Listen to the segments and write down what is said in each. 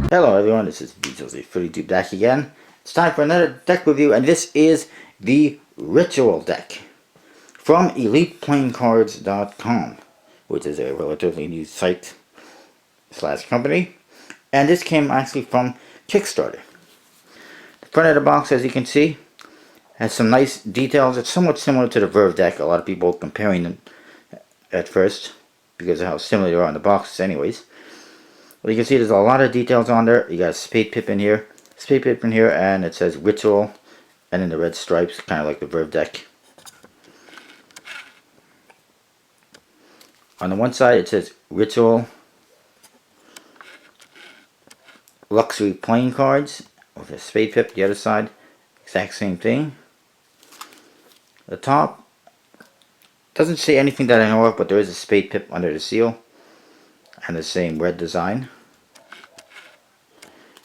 Hello everyone, this is VJosie32 back again. It's time for another deck review, and this is the Ritual deck from ElitePlayingCards.com, which is a relatively new site slash company. And this came actually from Kickstarter. The front of the box, as you can see, has some nice details. It's somewhat similar to the Verve deck. A lot of people comparing them at first because of how similar they are on the boxes anyways. Well, you can see there's a lot of details on there. You got a Spade Pip in here, and it says Ritual, and in the red stripes, kind of like the Verve deck. On the one side, it says Ritual Luxury Playing Cards with a Spade Pip. The other side, exact same thing. The top doesn't say anything that I know of, but there is a Spade Pip under the seal, and the same red design.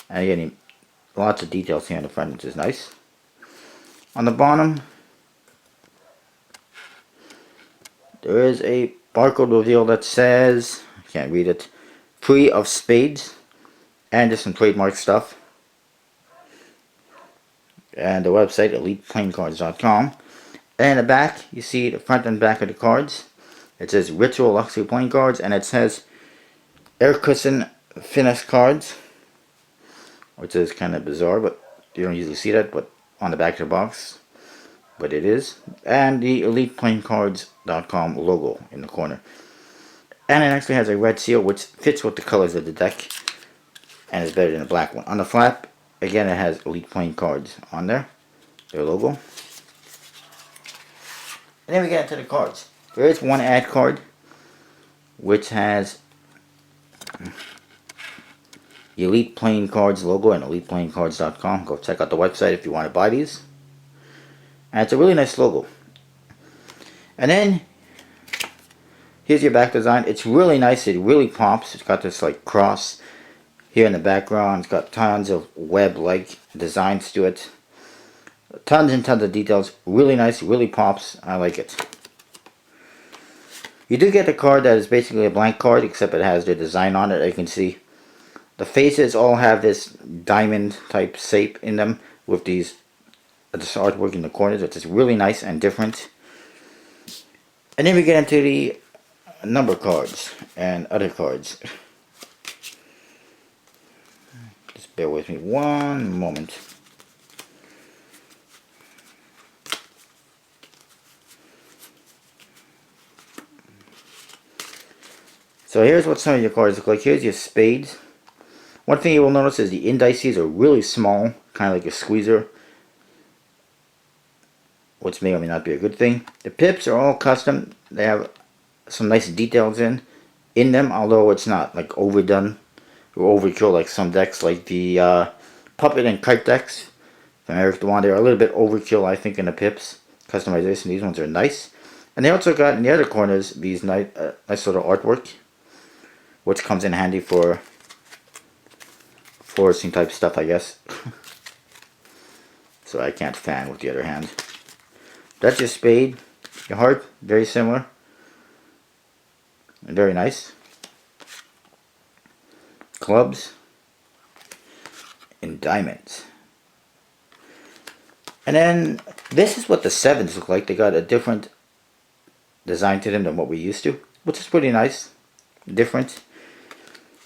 And again, lots of details here on the front, which is nice. On the bottom, there is a barcode reveal that says, I can't read it, free of spades, and just some trademark stuff. And the website, ElitePlayingCards.com. And in the back, you see the front and back of the cards. It says Ritual Luxury Playing Cards, and it says Air Cushion Finesse Cards, which is kind of bizarre, but you don't usually see that, but on the back of the box, but it is. And the ElitePlayingCards.com logo in the corner. And it actually has a red seal, which fits with the colors of the deck, and is better than the black one. On the flap, again, it has Elite Playing Cards on there, their logo. And then we get into the cards. There is one ad card, which has the Elite Playing Cards logo and ElitePlayingCards.com. Go check out the website if you want to buy these. And it's a really nice logo. And then here's your back design. It's really nice. It really pops. It's got this like cross here in the background. It's got tons of web-like designs to it. Tons and tons of details. Really nice. Really pops. I like it. You do get a card that is basically a blank card, except it has the design on it. You can see the faces all have this diamond type shape in them with this artwork in the corners, which is really nice and different. And then we get into the number cards and other cards. Just bear with me one moment. So here's what some of your cards look like. Here's your spades. One thing you will notice is the indices are really small, kind of like a squeezer, which may or may not be a good thing. The pips are all custom. They have some nice details in them, although it's not like overdone or overkill like some decks, like the Puppet and Kite decks from Eric Dewan. They're a little bit overkill, I think, in the pips. Customization, these ones are nice. And they also got in the other corners these nice sort of artwork, which comes in handy for forcing type stuff, I guess. So I can't fan with the other hand. That's your spade, your heart, very similar. And very nice. Clubs. And diamonds. And then this is what the sevens look like. They got a different design to them than what we used to, which is pretty nice. Different.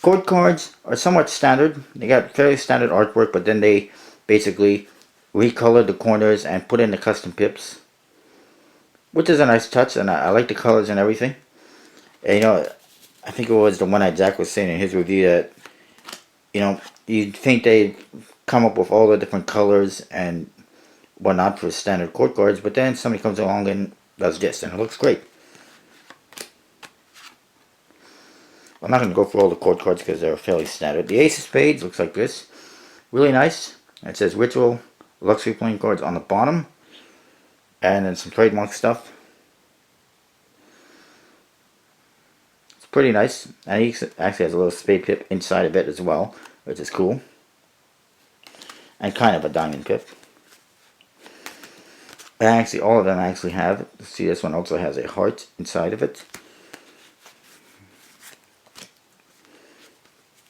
Court cards are somewhat standard. They got fairly standard artwork, but then they basically recolored the corners and put in the custom pips, which is a nice touch, and I like the colors and everything. And, you know, I think it was the One-Eyed Jack was saying in his review that, you know, you'd think they'd come up with all the different colors and whatnot for standard court cards, but then somebody comes along and does this, and it looks great. I'm not going to go for all the court cards because they're fairly standard. The Ace of Spades looks like this. Really nice. It says Ritual Luxury Playing Cards on the bottom. And then some trademark stuff. It's pretty nice. And he actually has a little spade pip inside of it as well, which is cool. And kind of a diamond pip. And actually, all of them actually have. See, this one also has a heart inside of it.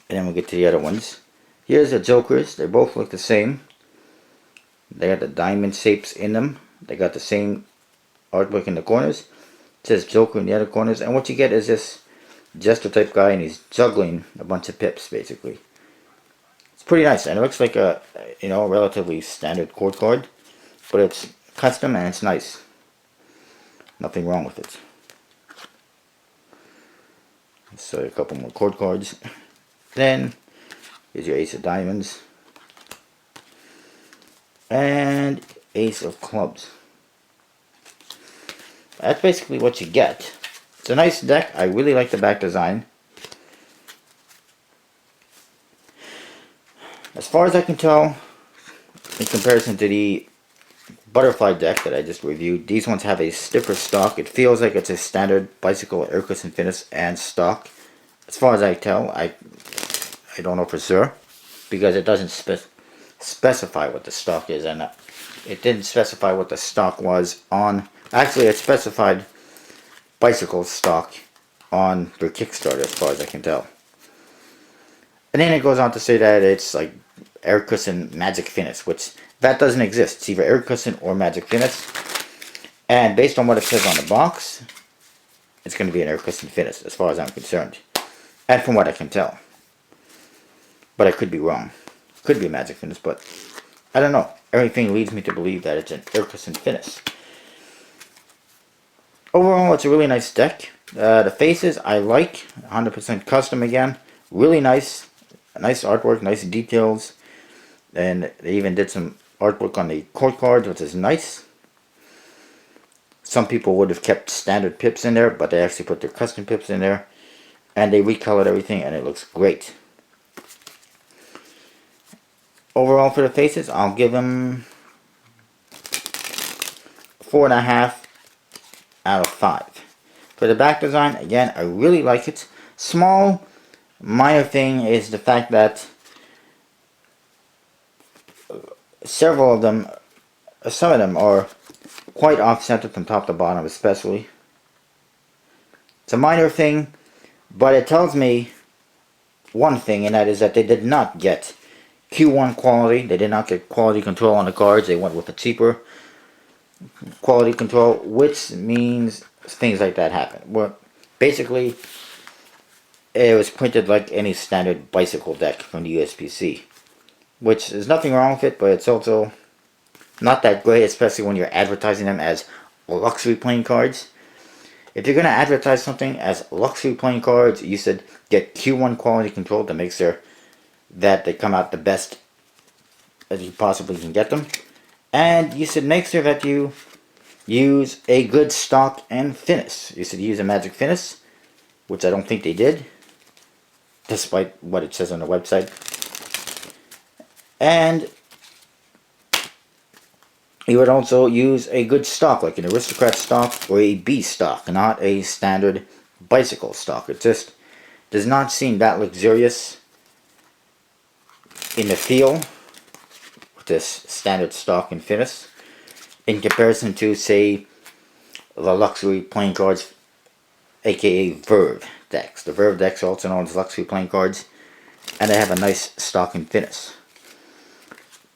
And then we'll get to the other ones. Here's the Jokers. They both look the same. They got the diamond shapes in them. They got the same artwork in the corners. It says Joker in the other corners. And what you get is this Jester type guy, and he's juggling a bunch of pips, basically. It's pretty nice, and it looks like a, you know, relatively standard court card, but it's custom and it's nice. Nothing wrong with it. So a couple more court cards. Then here's your Ace of Diamonds and Ace of Clubs. That's basically what you get. It's a nice deck. I really like the back design. As far as I can tell, in comparison to the butterfly deck that I just reviewed, these ones have a stiffer stock. It feels like it's a standard bicycle Ercus Infinis and stock. As far as I tell, I don't know for sure, because it doesn't specify what the stock is, and it didn't specify what the stock was on. Actually, it specified bicycle stock on their Kickstarter, as far as I can tell. And then it goes on to say that it's like Ercus and Magic Finis, which that doesn't exist. It's either Ercus or Magic Finis. And based on what it says on the box, it's going to be an Ercus Finis, as far as I'm concerned. And from what I can tell. But I could be wrong. Could be a Magic Finis, but I don't know. Everything leads me to believe that it's an Ercus Finis. Overall, it's a really nice deck. The faces I like. 100% custom again. Really nice. Nice artwork, nice details. And they even did some artwork on the court cards, which is nice. Some people would have kept standard pips in there, but they actually put their custom pips in there. And they recolored everything, and it looks great. Overall, for the faces, I'll give them 4.5 out of 5. For the back design, again, I really like it. Small, minor thing is the fact that some of them are quite off-center from top to bottom, especially. It's a minor thing, but it tells me one thing, and that is that they did not get Q1 quality. They did not get quality control on the cards. They went with a cheaper quality control, which means things like that happen. Well, basically, it was printed like any standard bicycle deck from the USPC, which is nothing wrong with it, but it's also not that great, especially when you're advertising them as luxury playing cards. If you're going to advertise something as luxury playing cards, you should get Q1 quality control to make sure that they come out the best as you possibly can get them. And you should make sure that you use a good stock and finis. You should use a Magic Finis, which I don't think they did, despite what it says on the website. And you would also use a good stock, like an Aristocrat stock or a B stock, not a standard bicycle stock. It just does not seem that luxurious in the feel with this standard stock and finis in comparison to, say, the luxury playing cards, aka Verve decks. The Verve decks are also known as luxury playing cards, and they have a nice stock and finis.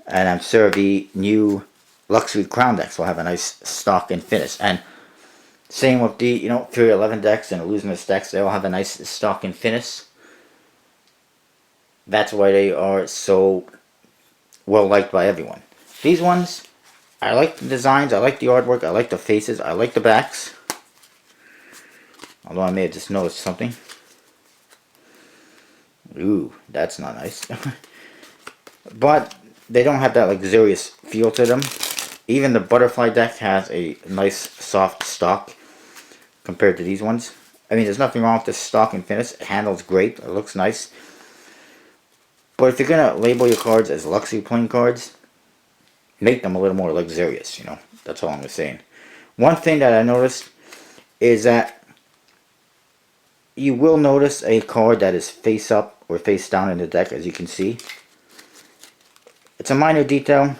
And I'm sure the new luxury crown decks will have a nice stock and finis. And same with the, Fury 11 decks and Illusionist decks, they all have a nice stock and finis. That's why they are so well liked by everyone. These ones, I like the designs, I like the artwork, I like the faces, I like the backs. Although I may have just noticed something. Ooh, that's not nice. But they don't have that luxurious feel to them. Even the butterfly deck has a nice soft stock compared to these ones. I mean, there's nothing wrong with this stock and finis. It handles great. It looks nice. But if you're going to label your cards as luxury playing cards, make them a little more luxurious, That's all I'm saying. One thing that I noticed is that you will notice a card that is face up or face down in the deck, as you can see. It's a minor detail,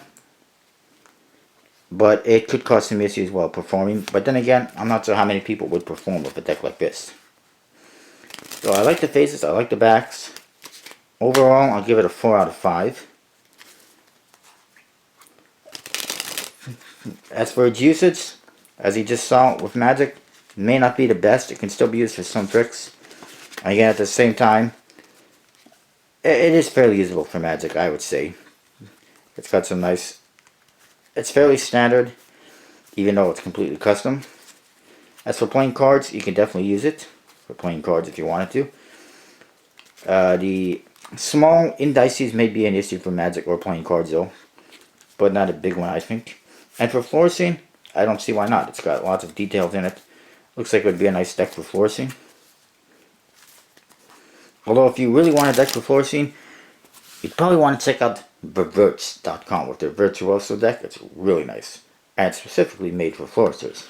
but it could cause some issues while performing. But then again, I'm not sure how many people would perform with a deck like this. So I like the faces, I like the backs. Overall, I'll give it a 4 out of 5. As for its usage, as you just saw with Magic, it may not be the best. It can still be used for some tricks. Again, at the same time, it is fairly usable for Magic, I would say. It's got some nice... It's fairly standard, even though it's completely custom. As for playing cards, you can definitely use it for playing cards if you wanted to. The small indices may be an issue for Magic or playing cards though, but not a big one, I think. And for forcing, I don't see why not. It's got lots of details in it. Looks like it would be a nice deck for forcing. Although if you really want a deck for forcing, you'd probably want to check out Ververts.com with their Virtuoso deck. It's really nice. And it's specifically made for forcers.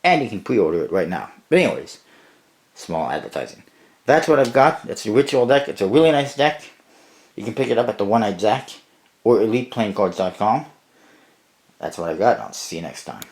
And you can pre-order it right now. But anyways, small advertising. That's what I've got. It's a ritual deck. It's a really nice deck. You can pick it up at the One-Eyed Jack or ElitePlayingCards.com. That's what I got. I'll see you next time.